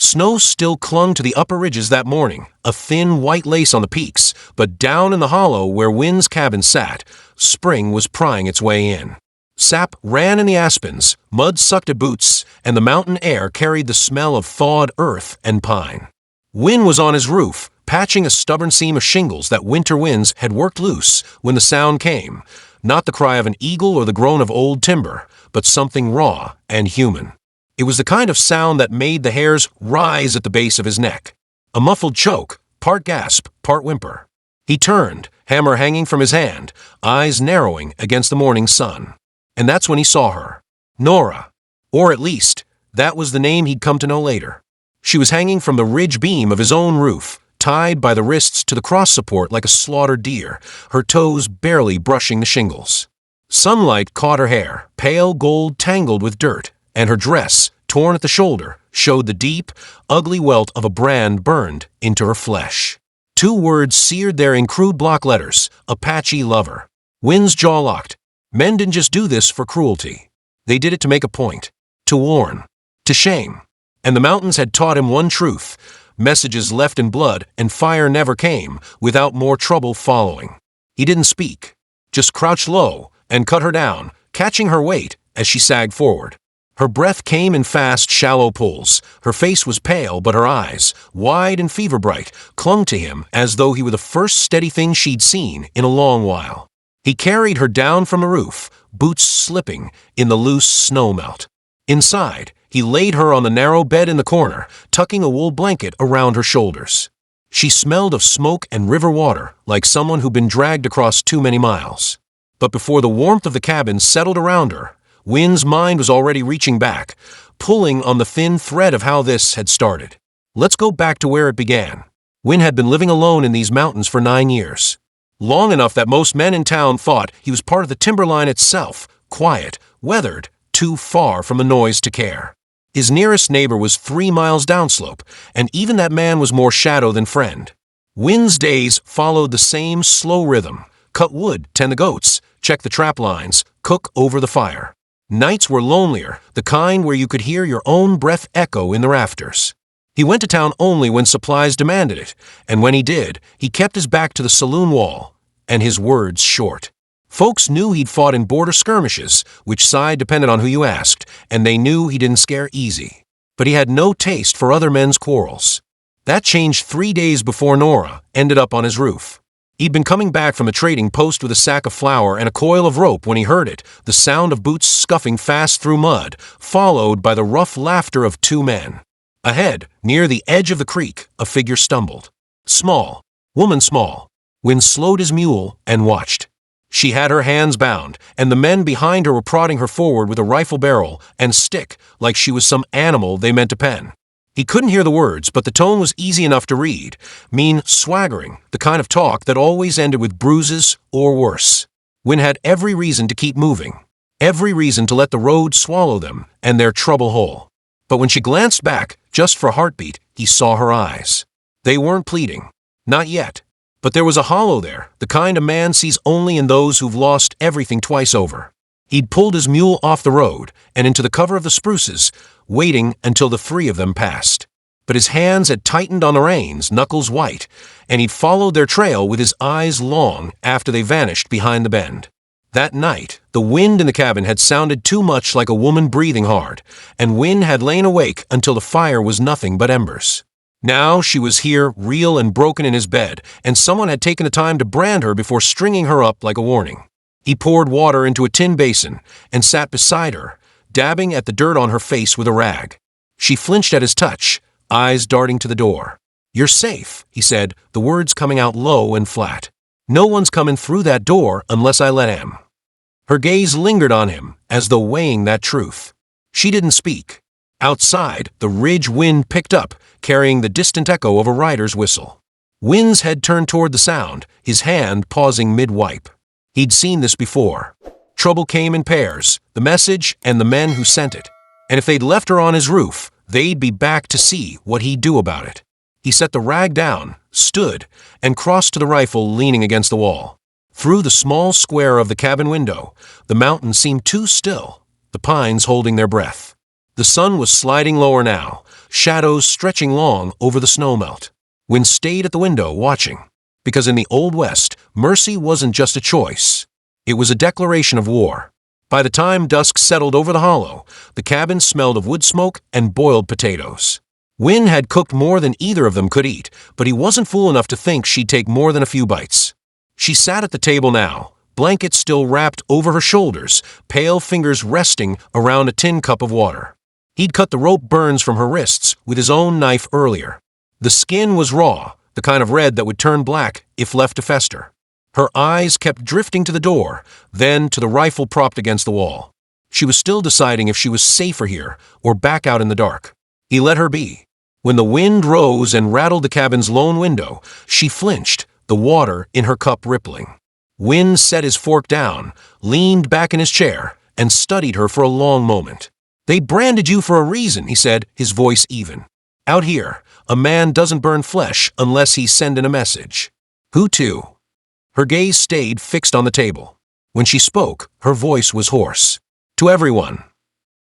Snow still clung to the upper ridges that morning, a thin white lace on the peaks, but down in the hollow where Wynne's cabin sat, spring was prying its way in. Sap ran in the aspens, mud sucked at boots, and the mountain air carried the smell of thawed earth and pine. Wynne was on his roof, patching a stubborn seam of shingles that winter winds had worked loose when the sound came, not the cry of an eagle or the groan of old timber, but something raw and human. It was the kind of sound that made the hairs rise at the base of his neck. A muffled choke, part gasp, part whimper. He turned, hammer hanging from his hand, eyes narrowing against the morning sun. And that's when he saw her. Nora. Or at least, that was the name he'd come to know later. She was hanging from the ridge beam of his own roof, tied by the wrists to the cross support like a slaughtered deer, her toes barely brushing the shingles. Sunlight caught her hair, pale gold tangled with dirt, and her dress, torn at the shoulder, showed the deep, ugly welt of a brand burned into her flesh. 2 words seared there in crude block letters: Apache lover. Wynne's jaw locked. Men didn't just do this for cruelty. They did it to make a point, to warn, to shame. And the mountains had taught him one truth: messages left in blood and fire never came without more trouble following. He didn't speak, just crouched low and cut her down, catching her weight as she sagged forward. Her breath came in fast, shallow pulls. Her face was pale, but her eyes, wide and fever-bright, clung to him as though he were the first steady thing she'd seen in a long while. He carried her down from the roof, boots slipping in the loose snow melt. Inside, he laid her on the narrow bed in the corner, tucking a wool blanket around her shoulders. She smelled of smoke and river water, like someone who'd been dragged across too many miles. But before the warmth of the cabin settled around her, Wynne's mind was already reaching back, pulling on the thin thread of how this had started. Let's go back to where it began. Wynne had been living alone in these mountains for 9 years. Long enough that most men in town thought he was part of the timberline itself, quiet, weathered, too far from the noise to care. His nearest neighbor was 3 miles downslope, and even that man was more shadow than friend. Wynne's days followed the same slow rhythm: cut wood, tend the goats, check the trap lines, cook over the fire. Nights were lonelier, the kind where you could hear your own breath echo in the rafters. He went to town only when supplies demanded it, and when he did, he kept his back to the saloon wall, and his words short. Folks knew he'd fought in border skirmishes, which side depended on who you asked, and they knew he didn't scare easy. But he had no taste for other men's quarrels. That changed 3 days before Nora ended up on his roof. He'd been coming back from a trading post with a sack of flour and a coil of rope when he heard it, the sound of boots scuffing fast through mud, followed by the rough laughter of 2 men. Ahead, near the edge of the creek, a figure stumbled. Small, woman small. Wynne slowed his mule and watched. She had her hands bound, and the men behind her were prodding her forward with a rifle barrel and stick like she was some animal they meant to pen. He couldn't hear the words, but the tone was easy enough to read, mean swaggering, the kind of talk that always ended with bruises or worse. Wynne had every reason to keep moving, every reason to let the road swallow them and their trouble whole. But when she glanced back, just for a heartbeat, he saw her eyes. They weren't pleading. Not yet. But there was a hollow there, the kind a man sees only in those who've lost everything twice over. He'd pulled his mule off the road and into the cover of the spruces, waiting until the 3 of them passed. But his hands had tightened on the reins, knuckles white, and he'd followed their trail with his eyes long after they vanished behind the bend. That night, the wind in the cabin had sounded too much like a woman breathing hard, and Wynne had lain awake until the fire was nothing but embers. Now she was here, real and broken in his bed, and someone had taken the time to brand her before stringing her up like a warning. He poured water into a tin basin and sat beside her, dabbing at the dirt on her face with a rag. She flinched at his touch, eyes darting to the door. "You're safe," he said, the words coming out low and flat. "No one's coming through that door unless I let him." Her gaze lingered on him, as though weighing that truth. She didn't speak. Outside, the ridge wind picked up, carrying the distant echo of a rider's whistle. Wynne's head turned toward the sound, his hand pausing mid-wipe. He'd seen this before. Trouble came in pairs, the message and the men who sent it. And if they'd left her on his roof, they'd be back to see what he'd do about it. He set the rag down, stood, and crossed to the rifle leaning against the wall. Through the small square of the cabin window, the mountain seemed too still, the pines holding their breath. The sun was sliding lower now, shadows stretching long over the snowmelt. Wynne stayed at the window watching, because in the Old West, mercy wasn't just a choice. It was a declaration of war. By the time dusk settled over the hollow, the cabin smelled of wood smoke and boiled potatoes. Wynne had cooked more than either of them could eat, but he wasn't fool enough to think she'd take more than a few bites. She sat at the table now, blanket still wrapped over her shoulders, pale fingers resting around a tin cup of water. He'd cut the rope burns from her wrists with his own knife earlier. The skin was raw, the kind of red that would turn black if left to fester. Her eyes kept drifting to the door, then to the rifle propped against the wall. She was still deciding if she was safer here or back out in the dark. He let her be. When the wind rose and rattled the cabin's lone window, she flinched, the water in her cup rippling. Wynne set his fork down, leaned back in his chair, and studied her for a long moment. "They branded you for a reason," he said, his voice even. "Out here, a man doesn't burn flesh unless he's sending a message." "Who to?" Her gaze stayed fixed on the table. When she spoke, her voice was hoarse. "To everyone."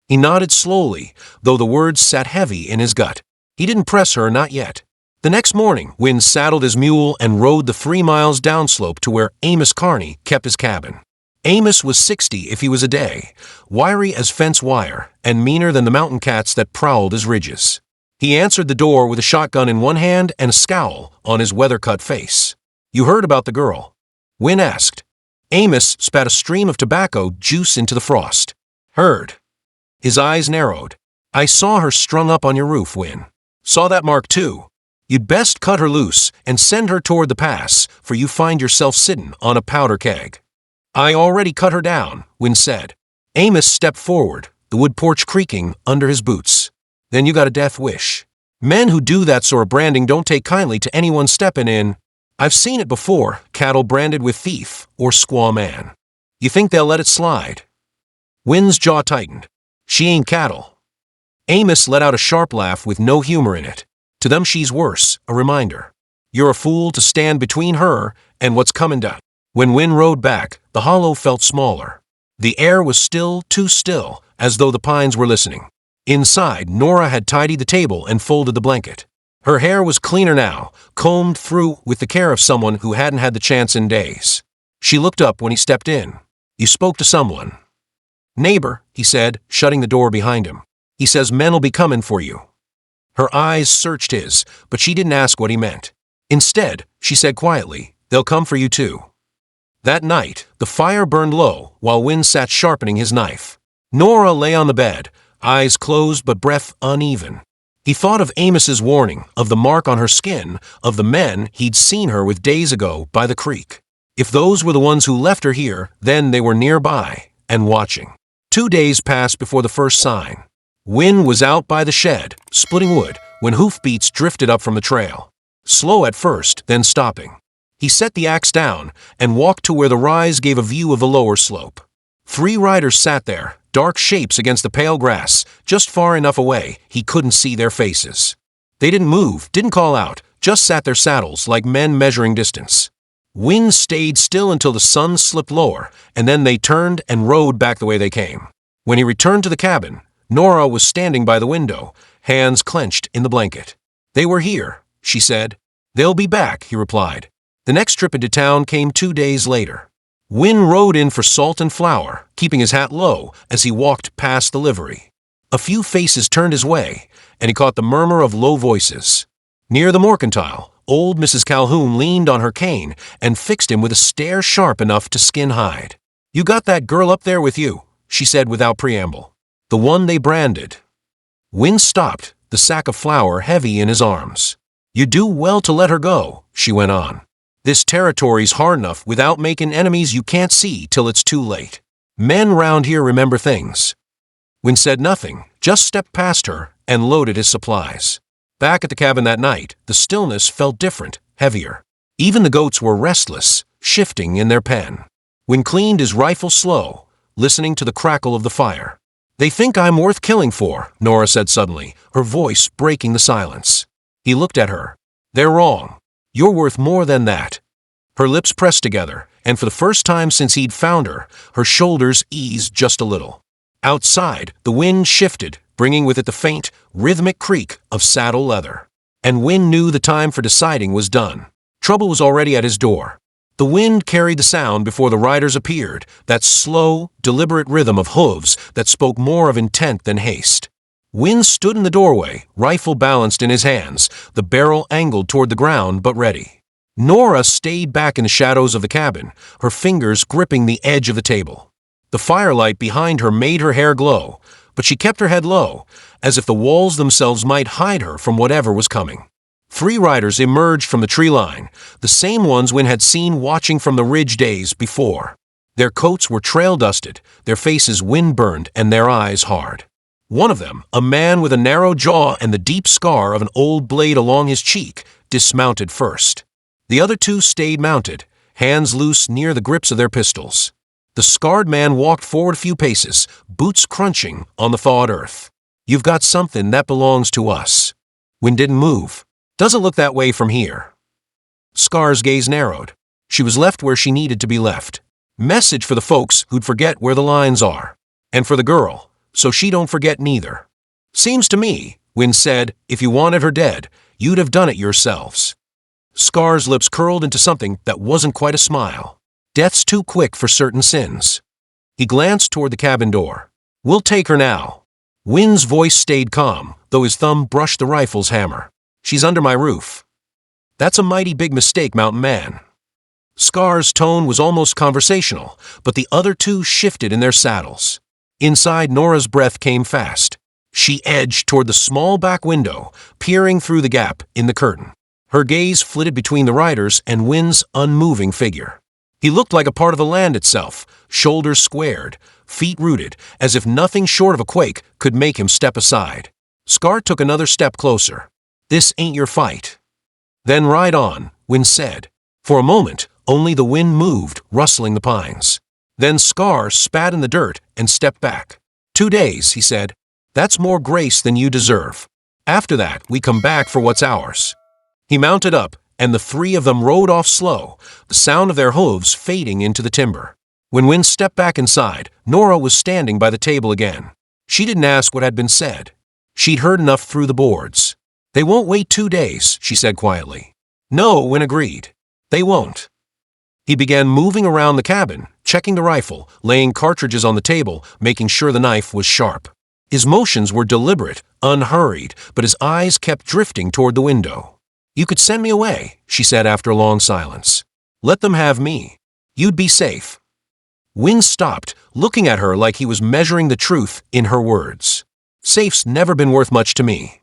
He nodded slowly, though the words sat heavy in his gut. He didn't press her, not yet. The next morning, Wynne saddled his mule and rode the 3 miles downslope to where Amos Carney kept his cabin. Amos was 60 if he was a day, wiry as fence wire, and meaner than the mountain cats that prowled his ridges. He answered the door with a shotgun in one hand and a scowl on his weather-cut face. "You heard about the girl?" Wynne asked. Amos spat a stream of tobacco juice into the frost. "Heard." His eyes narrowed. "I saw her strung up on your roof, Wynne. Saw that mark too. You'd best cut her loose and send her toward the pass, for you find yourself sitting on a powder keg." "I already cut her down," Wynne said. Amos stepped forward, the wood porch creaking under his boots. "Then you got a death wish. Men who do that sort of branding don't take kindly to anyone stepping in. I've seen it before, cattle branded with thief or squaw man. You think they'll let it slide?" Wynne's jaw tightened. "She ain't cattle." Amos let out a sharp laugh with no humor in it. "To them she's worse, a reminder. You're a fool to stand between her and what's coming down." When Wynne rode back, the hollow felt smaller. The air was still, too still, as though the pines were listening. Inside, Nora had tidied the table and folded the blanket. Her hair was cleaner now, combed through with the care of someone who hadn't had the chance in days. She looked up when he stepped in. "You spoke to someone." "Neighbor," he said, shutting the door behind him. "He says men'll be coming for you." Her eyes searched his, but she didn't ask what he meant. Instead, she said quietly, "They'll come for you too." That night, the fire burned low while Wynne sat sharpening his knife. Nora lay on the bed, eyes closed but breath uneven. He thought of Amos's warning, of the mark on her skin, of the men he'd seen her with days ago by the creek. If those were the ones who left her here, then they were nearby and watching. 2 days passed before the first sign. Wynne was out by the shed, splitting wood, when hoofbeats drifted up from the trail. Slow at first, then stopping. He set the axe down and walked to where the rise gave a view of the lower slope. 3 riders sat there, dark shapes against the pale grass, just far enough away he couldn't see their faces. They didn't move, didn't call out, just sat their saddles like men measuring distance. Wynne stayed still until the sun slipped lower, and then they turned and rode back the way they came. When he returned to the cabin, Nora was standing by the window, hands clenched in the blanket. "They were here," she said. "They'll be back," he replied. The next trip into town came 2 days later. Wynne rode in for salt and flour, keeping his hat low as he walked past the livery. A few faces turned his way, and he caught the murmur of low voices. Near the mercantile, old Mrs. Calhoun leaned on her cane and fixed him with a stare sharp enough to skin hide. "You got that girl up there with you," she said without preamble. "The one they branded." Wynne stopped, the sack of flour heavy in his arms. "You do well to let her go," she went on. "This territory's hard enough without making enemies you can't see till it's too late. Men round here remember things." Wynne said nothing, just stepped past her and loaded his supplies. Back at the cabin that night, the stillness felt different, heavier. Even the goats were restless, shifting in their pen. Wynne cleaned his rifle slow, listening to the crackle of the fire. "They think I'm worth killing for," Nora said suddenly, her voice breaking the silence. He looked at her. "They're wrong. You're worth more than that." Her lips pressed together, and for the first time since he'd found her, her shoulders eased just a little. Outside, the wind shifted, bringing with it the faint, rhythmic creak of saddle leather. And Win knew the time for deciding was done. Trouble was already at his door. The wind carried the sound before the riders appeared, that slow, deliberate rhythm of hooves that spoke more of intent than haste. Win stood in the doorway, rifle balanced in his hands, the barrel angled toward the ground but ready. Nora stayed back in the shadows of the cabin, her fingers gripping the edge of the table. The firelight behind her made her hair glow, but she kept her head low, as if the walls themselves might hide her from whatever was coming. 3 riders emerged from the tree line, the same ones Win had seen watching from the ridge days before. Their coats were trail-dusted, their faces wind-burned, and their eyes hard. One of them, a man with a narrow jaw and the deep scar of an old blade along his cheek, dismounted first. The other 2 stayed mounted, hands loose near the grips of their pistols. The scarred man walked forward a few paces, boots crunching on the thawed earth. "You've got something that belongs to us." Win didn't move. "Doesn't look that way from here." Scar's gaze narrowed. She was left where she needed to be left. Message for the folks who'd forget where the lines are. And for the girl, so she don't forget neither. "Seems to me," Win said, "if you wanted her dead, you'd have done it yourselves." Scar's lips curled into something that wasn't quite a smile. "Death's too quick for certain sins." He glanced toward the cabin door. "We'll take her now." Win's voice stayed calm, though his thumb brushed the rifle's hammer. "She's under my roof." "That's a mighty big mistake, Mountain Man." Scar's tone was almost conversational, but the other 2 shifted in their saddles. Inside, Nora's breath came fast. She edged toward the small back window, peering through the gap in the curtain. Her gaze flitted between the riders and Win's unmoving figure. He looked like a part of the land itself, shoulders squared, feet rooted, as if nothing short of a quake could make him step aside. Scar took another step closer. "This ain't your fight." "Then ride on," Win said. For a moment, only the wind moved, rustling the pines. Then Scar spat in the dirt and stepped back. 2 days, he said. "That's more grace than you deserve. After that, we come back for what's ours." He mounted up, and the 3 of them rode off slow, the sound of their hooves fading into the timber. When Win stepped back inside, Nora was standing by the table again. She didn't ask what had been said. She'd heard enough through the boards. "They won't wait 2 days, she said quietly. "No," Win agreed. "They won't." He began moving around the cabin, checking the rifle, laying cartridges on the table, making sure the knife was sharp. His motions were deliberate, unhurried, but his eyes kept drifting toward the window. "You could send me away," she said after a long silence. "Let them have me. You'd be safe." Win stopped, looking at her like he was measuring the truth in her words. "Safe's never been worth much to me."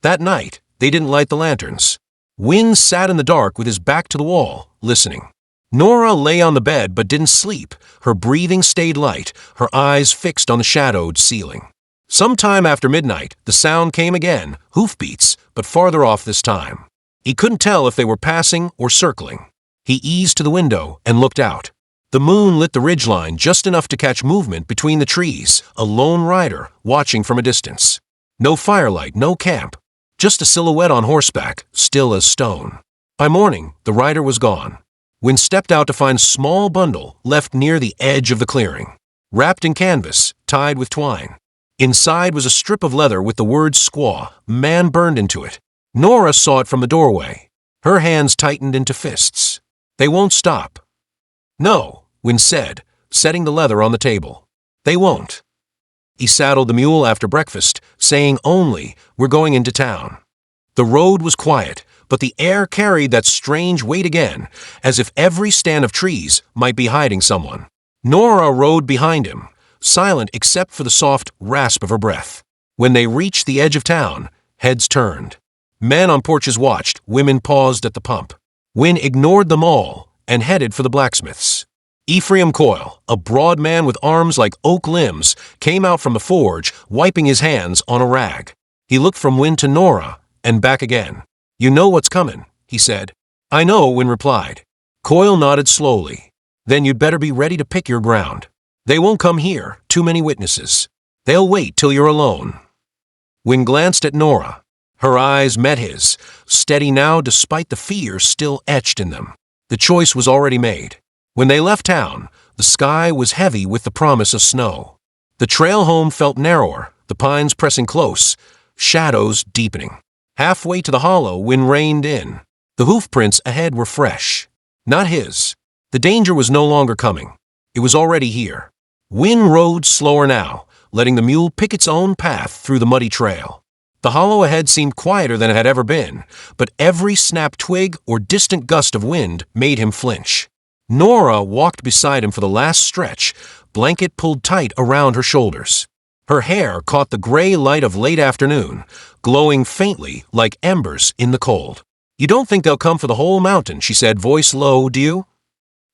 That night, they didn't light the lanterns. Win sat in the dark with his back to the wall, listening. Nora lay on the bed but didn't sleep. Her breathing stayed light, her eyes fixed on the shadowed ceiling. Sometime after midnight, the sound came again, hoofbeats, but farther off this time. He couldn't tell if they were passing or circling. He eased to the window and looked out. The moon lit the ridgeline just enough to catch movement between the trees, a lone rider watching from a distance. No firelight, no camp, just a silhouette on horseback, still as stone. By morning, the rider was gone. Win stepped out to find a small bundle left near the edge of the clearing, wrapped in canvas, tied with twine. Inside was a strip of leather with the word squaw, man burned into it. Nora saw it from the doorway. Her hands tightened into fists. "They won't stop." "No," Win said, setting the leather on the table. "They won't." He saddled the mule after breakfast, saying only, "We're going into town." The road was quiet, but the air carried that strange weight again, as if every stand of trees might be hiding someone. Nora rode behind him, silent except for the soft rasp of her breath. When they reached the edge of town, heads turned. Men on porches watched, women paused at the pump. Win ignored them all and headed for the blacksmith's. Ephraim Coyle, a broad man with arms like oak limbs, came out from the forge, wiping his hands on a rag. He looked from Win to Nora and back again. "You know what's coming," he said. "I know," Win replied. Coyle nodded slowly. "Then you'd better be ready to pick your ground. They won't come here, too many witnesses. They'll wait till you're alone." Win glanced at Nora. Her eyes met his, steady now despite the fear still etched in them. The choice was already made. When they left town, the sky was heavy with the promise of snow. The trail home felt narrower, the pines pressing close, shadows deepening. Halfway to the hollow, Wynn reined in. The hoof prints ahead were fresh. Not his. The danger was no longer coming. It was already here. Wynn rode slower now, letting the mule pick its own path through the muddy trail. The hollow ahead seemed quieter than it had ever been, but every snapped twig or distant gust of wind made him flinch. Nora walked beside him for the last stretch, blanket pulled tight around her shoulders. Her hair caught the gray light of late afternoon, glowing faintly like embers in the cold. "You don't think they'll come for the whole mountain," she said, voice low, "do you?"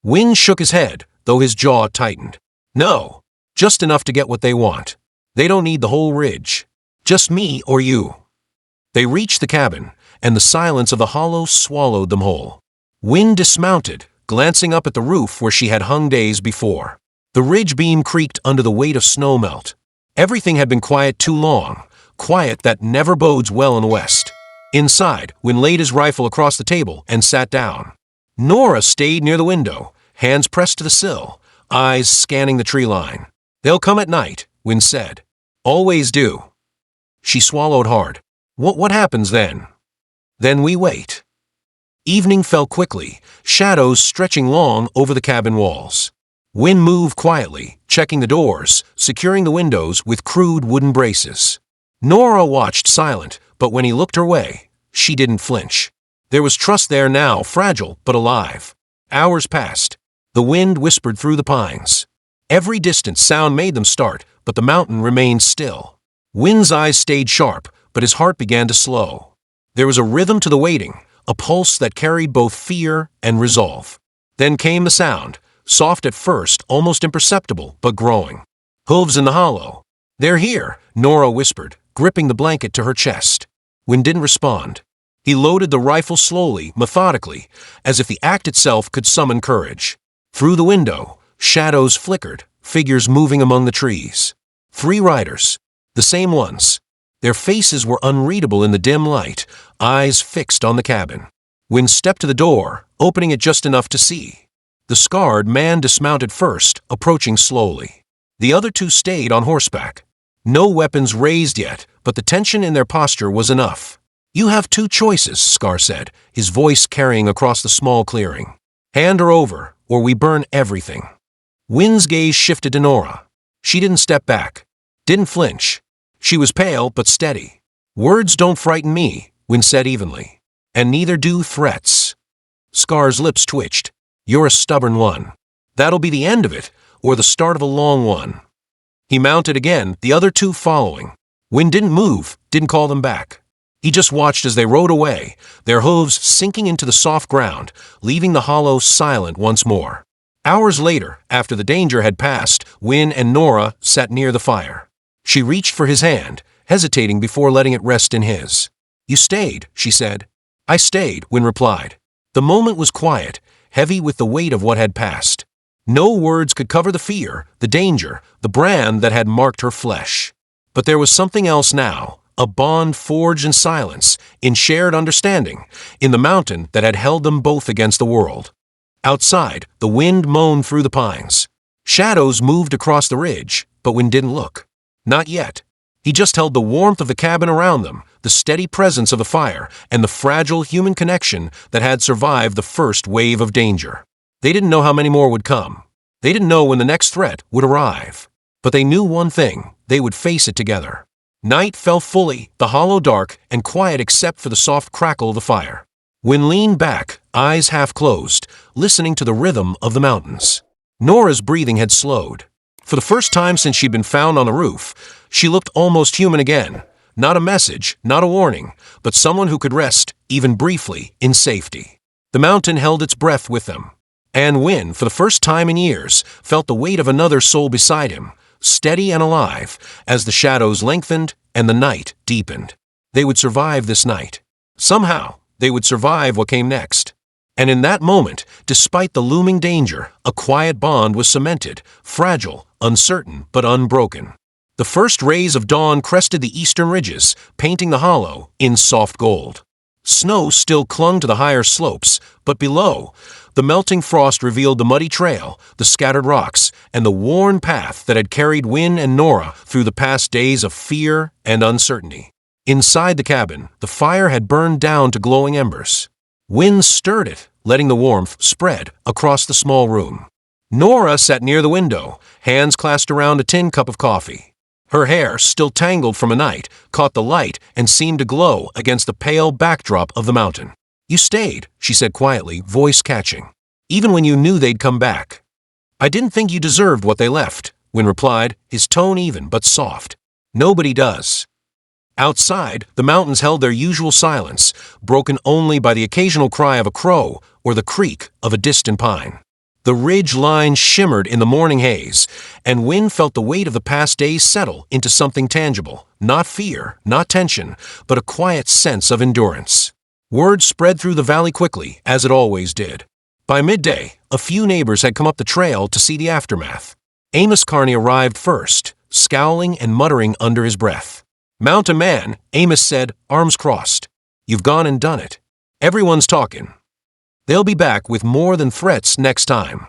Wynn shook his head, though his jaw tightened. "No, just enough to get what they want. They don't need the whole ridge. Just me or you." They reached the cabin, and the silence of the hollow swallowed them whole. Wynn dismounted, glancing up at the roof where she had hung days before. The ridge beam creaked under the weight of snowmelt. Everything had been quiet too long, quiet that never bodes well in the west. Inside, Wynn laid his rifle across the table and sat down. Nora stayed near the window, hands pressed to the sill, eyes scanning the tree line. "They'll come at night," Wynn said. "Always do." She swallowed hard. What happens then?" "Then we wait." Evening fell quickly, shadows stretching long over the cabin walls. Wynn moved quietly, checking the doors, securing the windows with crude wooden braces. Nora watched silent, but when he looked her way, she didn't flinch. There was trust there now, fragile but alive. Hours passed. The wind whispered through the pines. Every distant sound made them start, but the mountain remained still. Wynn's eyes stayed sharp, but his heart began to slow. There was a rhythm to the waiting, a pulse that carried both fear and resolve. Then came the sound, soft at first, almost imperceptible, but growing. Hooves in the hollow. "They're here," Nora whispered, gripping the blanket to her chest. Wynn didn't respond. He loaded the rifle slowly, methodically, as if the act itself could summon courage. Through the window, shadows flickered, figures moving among the trees. 3 riders. The same ones. Their faces were unreadable in the dim light, eyes fixed on the cabin. Wynn stepped to the door, opening it just enough to see. The scarred man dismounted first, approaching slowly. The other 2 stayed on horseback. No weapons raised yet, but the tension in their posture was enough. "You have 2 choices," Scar said, his voice carrying across the small clearing. "Hand her over, or we burn everything." Wynn's gaze shifted to Nora. She didn't step back, didn't flinch. She was pale but steady. "Words don't frighten me," Wynn said evenly. "And neither do threats." Scar's lips twitched. "You're a stubborn one. That'll be the end of it, or the start of a long one." He mounted again, the other 2 following. Wynn didn't move, didn't call them back. He just watched as they rode away, their hooves sinking into the soft ground, leaving the hollow silent once more. Hours later, after the danger had passed, Wynn and Nora sat near the fire. She reached for his hand, hesitating before letting it rest in his. "You stayed," she said. "I stayed," Wynn replied. The moment was quiet, heavy with the weight of what had passed. No words could cover the fear, the danger, the brand that had marked her flesh. But there was something else now, a bond forged in silence, in shared understanding, in the mountain that had held them both against the world. Outside, the wind moaned through the pines. Shadows moved across the ridge, but Wynn didn't look. Not yet. He just held the warmth of the cabin around them, the steady presence of the fire, and the fragile human connection that had survived the first wave of danger. They didn't know how many more would come. They didn't know when the next threat would arrive. But they knew one thing, they would face it together. Night fell fully, the hollow dark and quiet except for the soft crackle of the fire. Wynn leaned back, eyes half closed, listening to the rhythm of the mountains. Nora's breathing had slowed. For the first time since she'd been found on the roof, she looked almost human again. Not a message, not a warning, but someone who could rest, even briefly, in safety. The mountain held its breath with them. And Wynn, for the first time in years, felt the weight of another soul beside him, steady and alive, as the shadows lengthened and the night deepened. They would survive this night. Somehow, they would survive what came next. And in that moment, despite the looming danger, a quiet bond was cemented, fragile, uncertain, but unbroken. The first rays of dawn crested the eastern ridges, painting the hollow in soft gold. Snow still clung to the higher slopes, but below, the melting frost revealed the muddy trail, the scattered rocks, and the worn path that had carried Win and Nora through the past days of fear and uncertainty. Inside the cabin, the fire had burned down to glowing embers. Win stirred it, letting the warmth spread across the small room. Nora sat near the window, hands clasped around a tin cup of coffee. Her hair, still tangled from a night, caught the light and seemed to glow against the pale backdrop of the mountain. "You stayed," she said quietly, voice catching, "even when you knew they'd come back." "I didn't think you deserved what they left," Win replied, his tone even but soft. "Nobody does." Outside, the mountains held their usual silence, broken only by the occasional cry of a crow or the creak of a distant pine. The ridge line shimmered in the morning haze, and Win felt the weight of the past days settle into something tangible, not fear, not tension, but a quiet sense of endurance. Word spread through the valley quickly, as it always did. By midday, a few neighbors had come up the trail to see the aftermath. Amos Carney arrived first, scowling and muttering under his breath. "Mount a man," Amos said, arms crossed. "You've gone and done it. Everyone's talking. They'll be back with more than threats next time."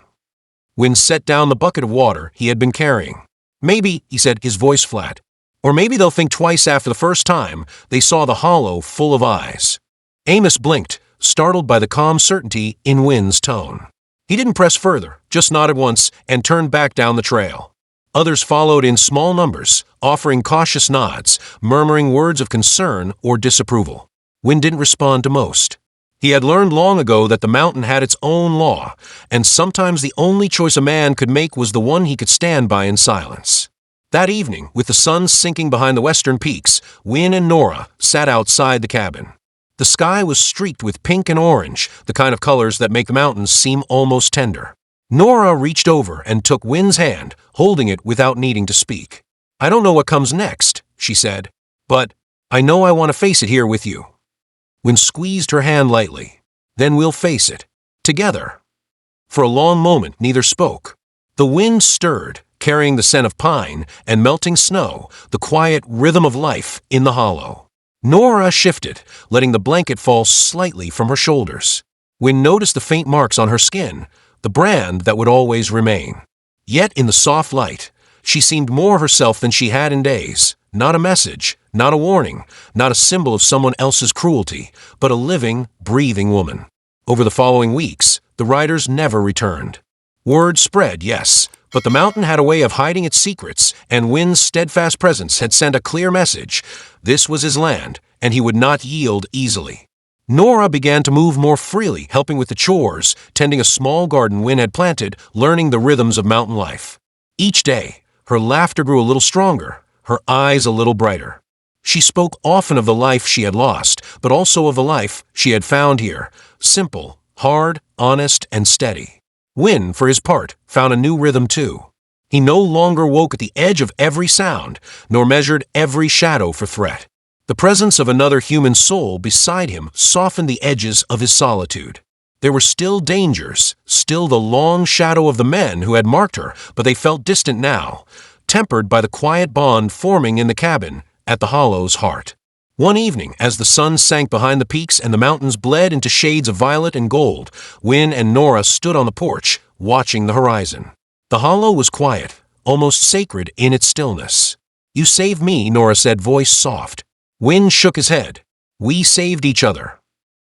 Win set down the bucket of water he had been carrying. "Maybe," he said, his voice flat, "or maybe they'll think twice after the first time they saw the hollow full of eyes." Amos blinked, startled by the calm certainty in Win's tone. He didn't press further, just nodded once and turned back down the trail. Others followed in small numbers, offering cautious nods, murmuring words of concern or disapproval. Win didn't respond to most. He had learned long ago that the mountain had its own law, and sometimes the only choice a man could make was the one he could stand by in silence. That evening, with the sun sinking behind the western peaks, Win and Nora sat outside the cabin. The sky was streaked with pink and orange, the kind of colors that make the mountains seem almost tender. Nora reached over and took Win's hand, holding it without needing to speak. "I don't know what comes next," she said, "but I know I want to face it here with you." Win squeezed her hand lightly. "Then we'll face it. Together." For a long moment, neither spoke. The wind stirred, carrying the scent of pine and melting snow, the quiet rhythm of life in the hollow. Nora shifted, letting the blanket fall slightly from her shoulders. Win noticed the faint marks on her skin, the brand that would always remain. Yet in the soft light, she seemed more herself than she had in days. Not a message, not a warning, not a symbol of someone else's cruelty, but a living, breathing woman. Over the following weeks, the riders never returned. Word spread, yes, but the mountain had a way of hiding its secrets, and Win's steadfast presence had sent a clear message. This was his land, and he would not yield easily. Nora began to move more freely, helping with the chores, tending a small garden Win had planted, learning the rhythms of mountain life. Each day, her laughter grew a little stronger, her eyes a little brighter. She spoke often of the life she had lost, but also of the life she had found here, simple, hard, honest, and steady. Win, for his part, found a new rhythm too. He no longer woke at the edge of every sound, nor measured every shadow for threat. The presence of another human soul beside him softened the edges of his solitude. There were still dangers, still the long shadow of the men who had marked her, but they felt distant now, tempered by the quiet bond forming in the cabin at the hollow's heart. One evening, as the sun sank behind the peaks and the mountains bled into shades of violet and gold, Win and Nora stood on the porch, watching the horizon. The hollow was quiet, almost sacred in its stillness. "You saved me," Nora said, voice soft. Win shook his head. "We saved each other."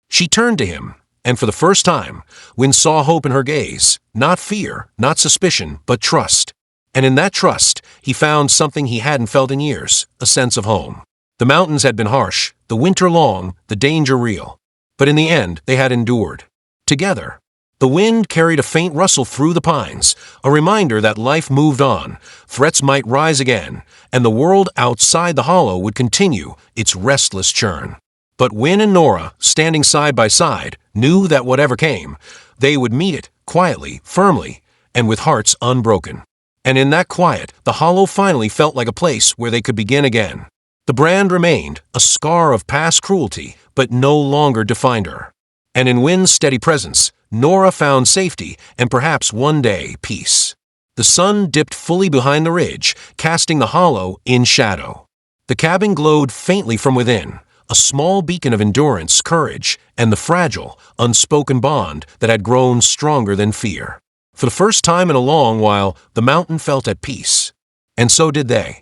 She turned to him, and for the first time, Win saw hope in her gaze, not fear, not suspicion, but trust. And in that trust, he found something he hadn't felt in years, a sense of home. The mountains had been harsh, the winter long, the danger real. But in the end, they had endured. Together. The wind carried a faint rustle through the pines, a reminder that life moved on, threats might rise again, and the world outside the hollow would continue its restless churn. But Win and Nora, standing side by side, knew that whatever came, they would meet it, quietly, firmly, and with hearts unbroken. And in that quiet, the hollow finally felt like a place where they could begin again. The brand remained, a scar of past cruelty, but no longer defined her. And in Win's steady presence, Nora found safety and perhaps one day peace. The sun dipped fully behind the ridge, casting the hollow in shadow. The cabin glowed faintly from within, a small beacon of endurance, courage, and the fragile, unspoken bond that had grown stronger than fear. For the first time in a long while, the mountain felt at peace. And so did they.